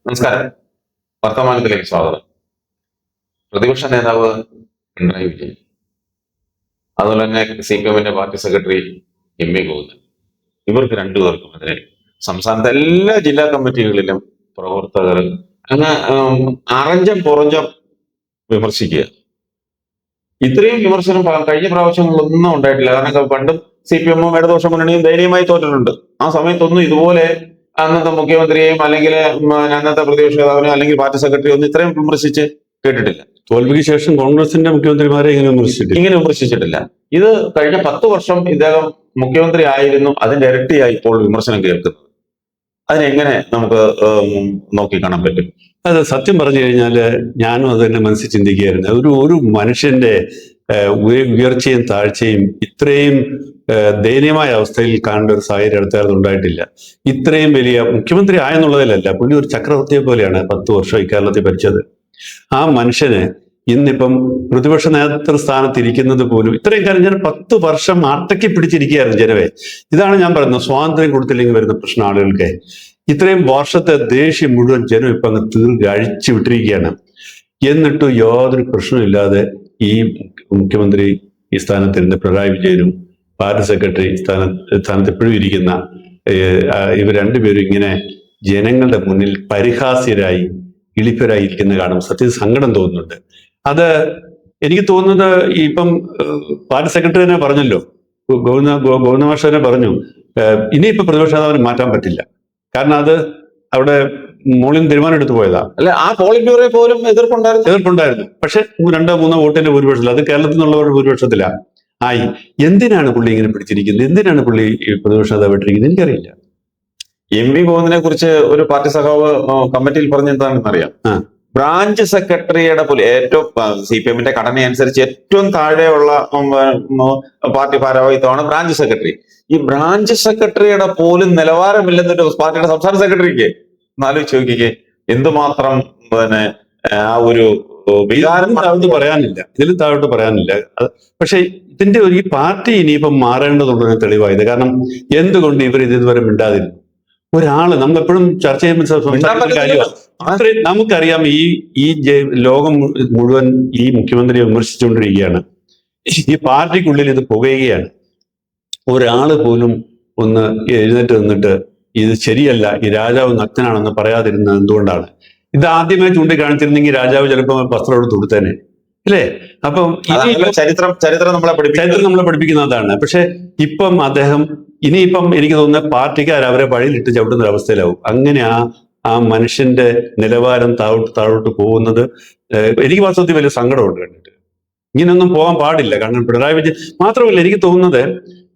നമസ്കാരം. വർത്തമാനത്തിലേക്ക് സ്വാഗതം. പ്രതിപക്ഷ നേതാവ് പിണറായി വിജയൻ, അതുപോലെ തന്നെ CPM party secretary MV Govindan, ഇവർക്ക് രണ്ടുപേർക്കും അതിനെ സംസ്ഥാനത്തെ എല്ലാ ജില്ലാ കമ്മിറ്റികളിലും പ്രവർത്തകർ അങ്ങ് അറഞ്ചം പുറഞ്ചം വിമർശിക്കുക. ഇത്രയും വിമർശനം കഴിഞ്ഞ പ്രാവശ്യങ്ങളൊന്നും ഉണ്ടായിട്ടില്ല. കാരണം പണ്ടും CPM ഇടതുപക്ഷ മുന്നണിയും ദയനീയമായി തോറ്റിട്ടുണ്ട്. ആ സമയത്തൊന്നും ഇതുപോലെ അന്നത്തെ മുഖ്യമന്ത്രിയെയും അല്ലെങ്കിൽ അന്നത്തെ പ്രതിപക്ഷ നേതാവിനെയോ അല്ലെങ്കിൽ പാർട്ടി സെക്രട്ടറി ഒന്നും ഇത്രയും വിമർശിച്ച് കേട്ടിട്ടില്ല. തോൽവിക്ക് ശേഷം കോൺഗ്രസിന്റെ മുഖ്യമന്ത്രിമാരെ ഇങ്ങനെ വിമർശിച്ചിട്ടില്ല. ഇത് കഴിഞ്ഞ 10 വർഷം ഇദ്ദേഹം മുഖ്യമന്ത്രി ആയിരുന്നു, അതിന്റെ ഇരട്ടിയായി ഇപ്പോൾ വിമർശനം കേൾക്കുന്നത്. അതിനെങ്ങനെ നമുക്ക് നോക്കിക്കാണാൻ പറ്റും? അത് സത്യം പറഞ്ഞു കഴിഞ്ഞാല് ഞാനും അത് തന്നെ മനസ്സിൽ ചിന്തിക്കുകയായിരുന്നു. ഒരു മനുഷ്യന്റെ ഉയർച്ചയും താഴ്ചയും ഇത്രയും ദയനീയമായ അവസ്ഥയിൽ കാണേണ്ട ഒരു സാഹചര്യം അടുത്ത ഉണ്ടായിട്ടില്ല. ഇത്രയും വലിയ മുഖ്യമന്ത്രി ആയെന്നുള്ളതിലല്ല, പുള്ളി ഒരു ചക്രവർത്തിയെ പോലെയാണ് 10 വർഷം ഇക്കാലത്തിൽ ഭരിച്ചത്. ആ മനുഷ്യന് ഇന്നിപ്പം പ്രതിപക്ഷ നേതൃസ്ഥാനത്ത് ഇരിക്കുന്നത് പോലും ഇത്രയും കാലം ഞാൻ 10 വർഷം അടക്കി പിടിച്ചിരിക്കുകയായിരുന്നു ജനവേ. ഇതാണ് ഞാൻ പറയുന്നത്, സ്വാതന്ത്ര്യം കൊടുത്തില്ലെങ്കിൽ വരുന്ന പ്രശ്നം ആളുകൾക്ക്. ഇത്രയും വർഷത്തെ ദേഷ്യം മുഴുവൻ ജനം ഇപ്പം അങ്ങ് അഴിച്ചു വിട്ടിരിക്കുകയാണ്. എന്നിട്ട് യാതൊരു പ്രശ്നമില്ലാതെ ഈ മുഖ്യമന്ത്രി ഈ സ്ഥാനത്തിരുന്ന് പിണറായി വിജയനും പാർട്ടി സെക്രട്ടറി സ്ഥാനത്ത് എപ്പോഴും ഇരിക്കുന്ന ഇവർ രണ്ടുപേരും ഇങ്ങനെ ജനങ്ങളുടെ മുന്നിൽ പരിഹാസ്യരായി ഇളിപ്പരായി ഇരിക്കുന്ന കാണും സത്യത്തിൽ സങ്കടം തോന്നുന്നുണ്ട്. അത് എനിക്ക് തോന്നുന്നത് ഇപ്പം പാർട്ടി സെക്രട്ടറി തന്നെ പറഞ്ഞല്ലോ, ഗോവിന്ദ മാഷ് തന്നെ പറഞ്ഞു, ഇനിയിപ്പോ പ്രതിപക്ഷ നേതാവിനെ മാറ്റാൻ പറ്റില്ല. കാരണം അത് അവിടെ മോളിൽ തീരുമാനം എടുത്തു പോയതാ. അല്ല, ആ പോളിറ്റ് ബ്യൂറോ പോലും എതിർപ്പുണ്ടായിരുന്നു. പക്ഷെ 2-3 വോട്ടിന്റെ ഭൂരിപക്ഷത്തിൽ, അത് കേരളത്തിൽ നിന്നുള്ളവരുടെ ഭൂരിപക്ഷത്തിലാ ആയി. എന്തിനാണ് പുള്ളി ഇങ്ങനെ പിടിച്ചിരിക്കുന്നത്? എന്തിനാണ് പുള്ളി പ്രതിപക്ഷ നേതാവായിട്ടിരിക്കുന്നത്? എനിക്കറിയില്ല. MV ഗോവിന്ദനെ കുറിച്ച് ഒരു പാർട്ടി സഖാവ് കമ്മിറ്റിയിൽ പറഞ്ഞെന്താണെന്ന് അറിയാം. ബ്രാഞ്ച് സെക്രട്ടറിയുടെ പോലെ ഏറ്റവും CPM ഘടന അനുസരിച്ച് ഏറ്റവും താഴെയുള്ള പാർട്ടി ഭാരവാഹിത്വമാണ് ബ്രാഞ്ച് സെക്രട്ടറി. ഈ ബ്രാഞ്ച് സെക്രട്ടറിയുടെ പോലും നിലവാരമില്ലെന്നൊരു പാർട്ടിയുടെ സംസ്ഥാന സെക്രട്ടറിക്ക് ആലോചിച്ച് നോക്കിക്കേ, എന്തുമാത്രം പിന്നെ ആ ഒരു വികാരം ഇതിലും താഴോട്ട് പറയാനില്ല. പക്ഷെ ഇതിന്റെ ഈ പാർട്ടി ഇനിയിപ്പം മാറേണ്ടതുള്ളൊരു തെളിവായത്. കാരണം എന്തുകൊണ്ട് ഇവർ ഇതുവരെ മിണ്ടാതിരുന്നു? ഒരാള് നമ്മളെപ്പോഴും ചർച്ച ചെയ്യുമ്പോൾ കാര്യമാണ്. അത്രയും നമുക്കറിയാം, ഈ ലോകം മുഴുവൻ ഈ മുഖ്യമന്ത്രിയെ വിമർശിച്ചുകൊണ്ടിരിക്കുകയാണ്. ഈ പാർട്ടിക്കുള്ളിൽ ഇത് പുകയുകയാണ്. ഒരാള് പോലും ഒന്ന് എഴുന്നേറ്റ് നിന്നിട്ട് ഇത് ശരിയല്ല, ഈ രാജാവ് നഗ്നനാണെന്ന് പറയാതിരുന്നത് എന്തുകൊണ്ടാണ്? ഇത് ആദ്യമേ ചൂണ്ടിക്കാണിച്ചിരുന്നെങ്കിൽ രാജാവ് ചിലപ്പോൾ വസ്ത്രം എടുത്ത് കൊടുത്തേനെ, അല്ലേ? അപ്പം ചരിത്രം നമ്മളെ പഠിപ്പിക്കുന്നതാണ്. പക്ഷെ ഇപ്പം അദ്ദേഹം ഇനിയിപ്പം എനിക്ക് തോന്നുന്ന പാർട്ടിക്കാർ അവരെ വഴിയിലിട്ട് ചവിട്ടുന്ന ഒരു അവസ്ഥയിലാവും. അങ്ങനെ ആ മനുഷ്യന്റെ നിലവാരം താഴോട്ട് പോകുന്നത് എനിക്ക് വാസ്തവത്തിൽ വലിയ സങ്കടമുണ്ട് കണ്ടിട്ട്. ഇങ്ങനെയൊന്നും പോകാൻ പാടില്ല. കാരണം പിണറായി വിജയൻ മാത്രമല്ല, എനിക്ക് തോന്നുന്നത്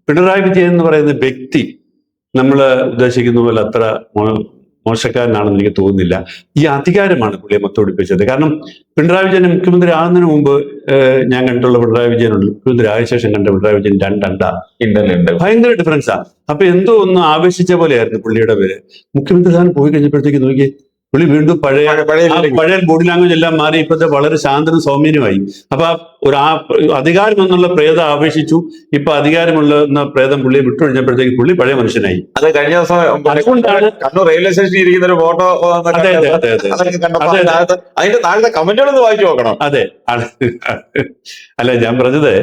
പിണറായി വിജയൻ എന്ന് പറയുന്ന വ്യക്തി നമ്മൾ ഉദ്ദേശിക്കുന്ന പോലെ അത്ര മോശക്കാരനാണെന്ന് എനിക്ക് തോന്നുന്നില്ല. ഈ അധികാരമാണ് പുള്ളിയെ മൊത്തമൊടിപ്പിച്ചത്. കാരണം പിണറായി വിജയൻ മുഖ്യമന്ത്രി ആകുന്നതിന് മുമ്പ് ഞാൻ കണ്ടിട്ടുള്ള പിണറായി വിജയനുണ്ട്, മുഖ്യമന്ത്രി ആയ ശേഷം കണ്ട പിണറായി വിജയൻ രണ്ടണ്ട ഭയങ്കര ഡിഫറൻസാ. അപ്പൊ എന്തോ ഒന്ന് ആവേശിച്ച പോലെയായിരുന്നു പുള്ളിയുടെ പേര്. മുഖ്യമന്ത്രി സ്ഥാനം പോയി കഴിഞ്ഞപ്പോഴത്തേക്ക് നോക്കി പുള്ളി വീണ്ടും പഴയ ബോഡി ലാംഗ്വേജ് എല്ലാം മാറി ഇപ്പോഴത്തെ വളരെ ശാന്തനും സൗമ്യനുമായി. അപ്പൊ അധികാരം എന്നുള്ള പ്രേതം ആവേശിച്ചു. ഇപ്പൊ അധികാരമുള്ള പ്രേതം പുള്ളിയെ വിട്ടുകഴിഞ്ഞപ്പോഴത്തേക്ക് പുള്ളി പഴയ മനുഷ്യനായി. അത് കഴിഞ്ഞ ദിവസം അതുകൊണ്ടാണ് കണ്ണൂർ റെയിൽവേ സ്റ്റേഷനിൽ ഇരിക്കുന്ന ഒരു ഫോട്ടോ അതിന്റെ താഴത്തെ കമന്റുകളൊന്ന് വായിച്ചു നോക്കണം. അതെ, അല്ല ഞാൻ പറഞ്ഞത്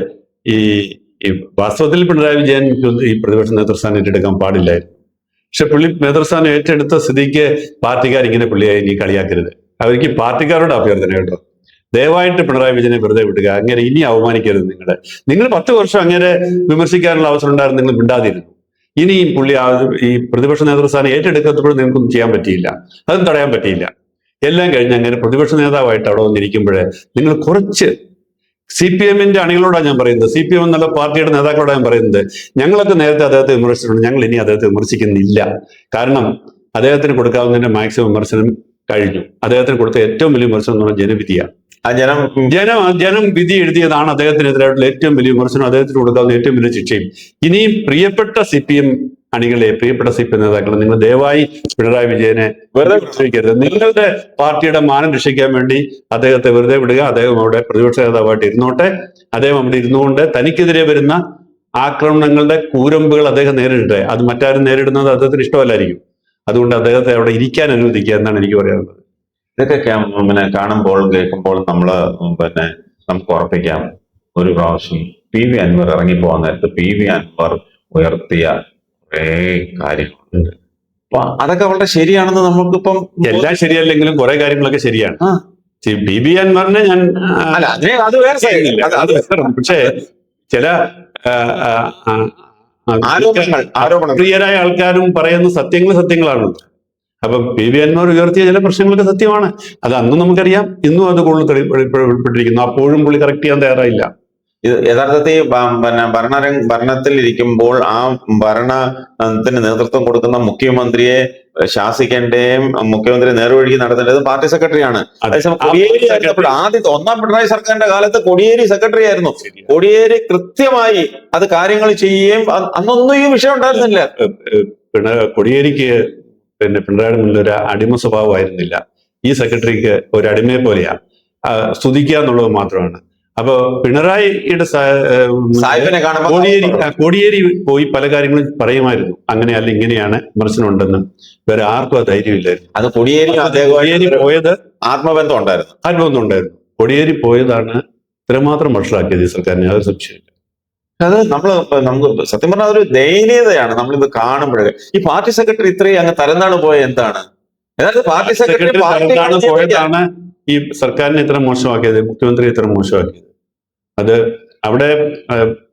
ഈ വാസ്തവത്തിൽ പിണറായി വിജയൻ ഈ പ്രതിപക്ഷ നേതൃസ്ഥാനം ഏറ്റെടുക്കാൻ പാടില്ലായിരുന്നു. പക്ഷെ പുള്ളി നേതൃസ്ഥാനം ഏറ്റെടുത്ത സ്ഥിതിക്ക് പാർട്ടിക്കാർ ഇങ്ങനെ പുള്ളിയെ ഇനി കളിയാക്കരുത്. അവർക്ക് പാർട്ടിക്കാരോട് അഭ്യർത്ഥന കേട്ടോ, ദയവായിട്ട് പിണറായി വിജയനെ വെറുതെ വിടുക. അങ്ങനെ ഇനി അവമാനിക്കരുത്. നിങ്ങൾ 10 വർഷം അങ്ങനെ വിമർശിക്കാനുള്ള അവസരം ഉണ്ടായിരുന്നു, നിങ്ങൾ മിണ്ടാതിരുന്നു. ഇനിയും പുള്ളി ഈ പ്രതിപക്ഷ നേതൃസ്ഥാനം ഏറ്റെടുക്കത്തപ്പോഴും നിങ്ങൾക്കൊന്നും ചെയ്യാൻ പറ്റിയില്ല, അതും തടയാൻ പറ്റിയില്ല. എല്ലാം കഴിഞ്ഞ് അങ്ങനെ പ്രതിപക്ഷ നേതാവായിട്ട് അവിടെ വന്നിരിക്കുമ്പോഴേ നിങ്ങൾ കുറച്ച് CPM അണികളോടാണ് ഞാൻ പറയുന്നത്, CPM എന്നുള്ള പാർട്ടിയുടെ നേതാക്കളോടാണ് ഞാൻ പറയുന്നത്, ഞങ്ങളൊക്കെ നേരത്തെ അദ്ദേഹത്തെ വിമർശിച്ചിട്ടുണ്ട്, ഞങ്ങൾ ഇനി അദ്ദേഹത്തെ വിമർശിക്കുന്നില്ല. കാരണം അദ്ദേഹത്തിന് കൊടുക്കാവുന്നതിന്റെ മാക്സിമം വിമർശനം കഴിഞ്ഞു. അദ്ദേഹത്തിന് കൊടുത്ത ഏറ്റവും വലിയ വിമർശനം എന്ന് പറഞ്ഞാൽ ജനവിധിയാണ്. ജനം വിധി എഴുതിയതാണ് അദ്ദേഹത്തിനെതിരായിട്ടുള്ള ഏറ്റവും വലിയ വിമർശനം, അദ്ദേഹത്തിന് കൊടുക്കാവുന്ന ഏറ്റവും വലിയ ശിക്ഷയും. ഇനിയും പ്രിയപ്പെട്ട CPM അണികളെ, പ്രിയപ്പെട്ട CPM നേതാക്കളെ, നിങ്ങൾ ദയവായി പിണറായി വിജയനെ വെറുതെ വിശ്വസിക്കരുത്. നിങ്ങളുടെ പാർട്ടിയുടെ മാനം രക്ഷിക്കാൻ വേണ്ടി അദ്ദേഹത്തെ വെറുതെ വിടുക. അദ്ദേഹം അവിടെ പ്രതിപക്ഷ നേതാവായിട്ട് ഇരുന്നോട്ടെ. അദ്ദേഹം അവിടെ ഇരുന്നുകൊണ്ട് തനിക്കെതിരെ വരുന്ന ആക്രമണങ്ങളുടെ കൂരമ്പുകൾ അദ്ദേഹം നേരിടട്ടെ. അത് മറ്റാരും നേരിടുന്നത് അദ്ദേഹത്തിന് ഇഷ്ടമല്ലായിരിക്കും. അതുകൊണ്ട് അദ്ദേഹത്തെ അവിടെ ഇരിക്കാൻ അനുവദിക്കുക എന്നാണ് എനിക്ക് പറയാനുള്ളത്. ഇതൊക്കെ പിന്നെ കാണുമ്പോൾ കേൾക്കുമ്പോൾ നമ്മള് പിന്നെ നമുക്ക് ഉറപ്പിക്കാം ഒരു പ്രാവശ്യം PV അൻവർ ഇറങ്ങിപ്പോകാൻ നേരത്ത് PV അൻവർ ഉയർത്തിയ കുറേ കാര്യങ്ങളുണ്ട്. അപ്പൊ അതൊക്കെ വളരെ ശരിയാണെന്ന് നമുക്കിപ്പം എല്ലാം ശരിയല്ലെങ്കിലും കുറെ കാര്യങ്ങളൊക്കെ ശരിയാണ്. ആ. PV അൻവറിനെ ഞാൻ അല്ല അത് വേറെ ചെയ്യുന്നില്ല. അത് വേറെ. പക്ഷേ ചില ആ, ആ, ആ, ആരോപണങ്ങൾ പ്രിയരായ ആൾക്കാരും പറയുന്ന സത്യങ്ങളാണ്. അപ്പം PV അൻവർ ഉയർത്തിയ ചില പ്രശ്നങ്ങളൊക്കെ സത്യമാണ്. അത് അന്നും നമുക്കറിയാം, ഇന്നും അത് കൂടുതൽ ഉൾപ്പെട്ടിരിക്കുന്നു. അപ്പോഴും പുള്ളി കറക്റ്റ് ചെയ്യാൻ തയ്യാറായില്ല. ഇത് യഥാർത്ഥത്തിൽ പിന്നെ ഭരണത്തിൽ ഇരിക്കുമ്പോൾ ആ ഭരണത്തിന് നേതൃത്വം കൊടുക്കുന്ന മുഖ്യമന്ത്രിയെ ശാസിക്കേണ്ടതും മുഖ്യമന്ത്രി നേർവഴിക്ക് നടത്തേണ്ടതും പാർട്ടി സെക്രട്ടറിയാണ്. അതേസമയം കോടിയേരി ആയിരുന്നപ്പോൾ ആദ്യത്തെ 1ാം പിണറായി സർക്കാരിന്റെ കാലത്ത് കോടിയേരി സെക്രട്ടറി ആയിരുന്നു. കോടിയേരി കൃത്യമായി അത് കാര്യങ്ങൾ ചെയ്യുകയും അന്നൊന്നും ഈ വിഷയം ഉണ്ടായിരുന്നില്ല. കോടിയേരിക്ക് പിന്നെ പിണറായിയുടെ മുന്നിൽ ഒരു അടിമ സ്വഭാവമായിരുന്നില്ല. ഈ സെക്രട്ടറിക്ക് ഒരു അടിമയെ പോലെയാ, സ്തുതിക്കുക എന്നുള്ളത് മാത്രമാണ്. അപ്പൊ പിണറായിയുടെ കോടിയേരി പോയി പല കാര്യങ്ങളും പറയുമായിരുന്നു, അങ്ങനെയല്ല ഇങ്ങനെയാണ്, വിമർശനം ഉണ്ടെന്ന്. വേറെ ആർക്കും ആ ധൈര്യമില്ലായിരുന്നു. അത് കോടിയേരി പോയത് ആത്മബന്ധം ഉണ്ടായിരുന്നു. കോടിയേരി പോയതാണ് ഇത്രമാത്രം വഷളാക്കിയത് ഈ സർക്കാരിനെ, അത് സംശയമില്ല. അത് നമുക്ക് സത്യം പറഞ്ഞാൽ അതൊരു ദയനീയതയാണ് നമ്മളിത് കാണുമ്പോൾ. ഈ പാർട്ടി സെക്രട്ടറി ഇത്രയും അങ്ങ് തരംതാണ് പോയത് എന്താണ്? അതായത് പാർട്ടി സെക്രട്ടറി പോയതാണ് ഈ സർക്കാരിനെ ഇത്ര മോശമാക്കിയത്, മുഖ്യമന്ത്രി ഇത്ര മോശമാക്കിയത്. അത് അവിടെ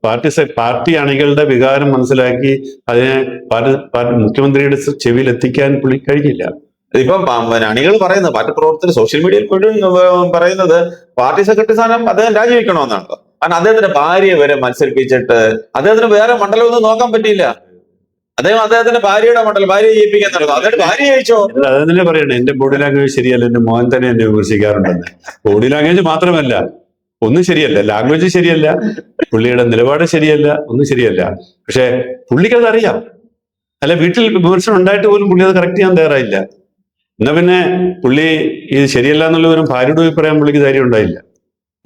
പാർട്ടി അണികളുടെ വികാരം മനസ്സിലാക്കി അതിനെ മുഖ്യമന്ത്രിയുടെ ചെവിയിൽ എത്തിക്കാൻ പുള്ളി കഴിഞ്ഞില്ല. ഇപ്പം അണികൾ പറയുന്നത്, പാർട്ടി പ്രവർത്തകർ സോഷ്യൽ മീഡിയയിൽ പോലും പറയുന്നത് പാർട്ടി സെക്രട്ടറി സ്ഥാനം അദ്ദേഹം രാജിവെക്കണമെന്നാണ്. കാരണം അദ്ദേഹത്തിന്റെ ഭാര്യയെ വരെ മത്സരിപ്പിച്ചിട്ട് അദ്ദേഹത്തിന് വേറെ മണ്ഡലമൊന്നും നോക്കാൻ പറ്റിയില്ല. അദ്ദേഹത്തിന്റെ ഭാര്യയുടെ മണ്ഡലം ഭാര്യയെ ജയിപ്പിക്കാൻ നടന്നു. അദ്ദേഹം ഭാര്യ ജയിച്ചോ? അതന്നെ പറയണേ, എന്റെ ബോഡി ലാംഗ്വേജ് ശരിയല്ല, എന്റെ മോൻ തന്നെ എന്നെ വിമർശിക്കാറുണ്ടെന്ന്. ബോഡി ലാംഗ്വേജ് മാത്രമല്ല, ഒന്നും ശരിയല്ല, ലാംഗ്വേജ് ശരിയല്ല, പുള്ളിയുടെ നിലപാട് ശരിയല്ല, ഒന്നും ശരിയല്ല. പക്ഷെ പുള്ളിക്കത് അറിയാം. അല്ല, വീട്ടിൽ വിമർശനം ഉണ്ടായിട്ട് പോലും പുള്ളി അത് കറക്റ്റ് ചെയ്യാൻ തയ്യാറായില്ല. എന്നാ പിന്നെ പുള്ളി ഇത് ശരിയല്ല എന്നുള്ള ഒരു ഭാര്യയോട് പോയി പറയാൻ പുള്ളിക്ക് ധൈര്യം ഉണ്ടായില്ല.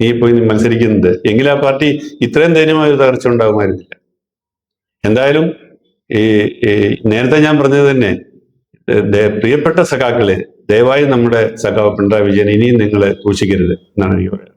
നീ പോയി മത്സരിക്കുന്നത് എങ്കിൽ ആ പാർട്ടി ഇത്രയും ധൈര്യമായ ഒരു തകർച്ച ഉണ്ടാകുമായിരുന്നില്ല. എന്തായാലും ഈ നേരത്തെ ഞാൻ പറഞ്ഞത് തന്നെ, പ്രിയപ്പെട്ട സഖാക്കളെ, ദയവായി നമ്മുടെ സഖാവ് പിണറായി വിജയൻ ഇനിയും നിങ്ങൾ ക്രൂശിക്കരുത് എന്നാണ് ഈ പറയുന്നത്.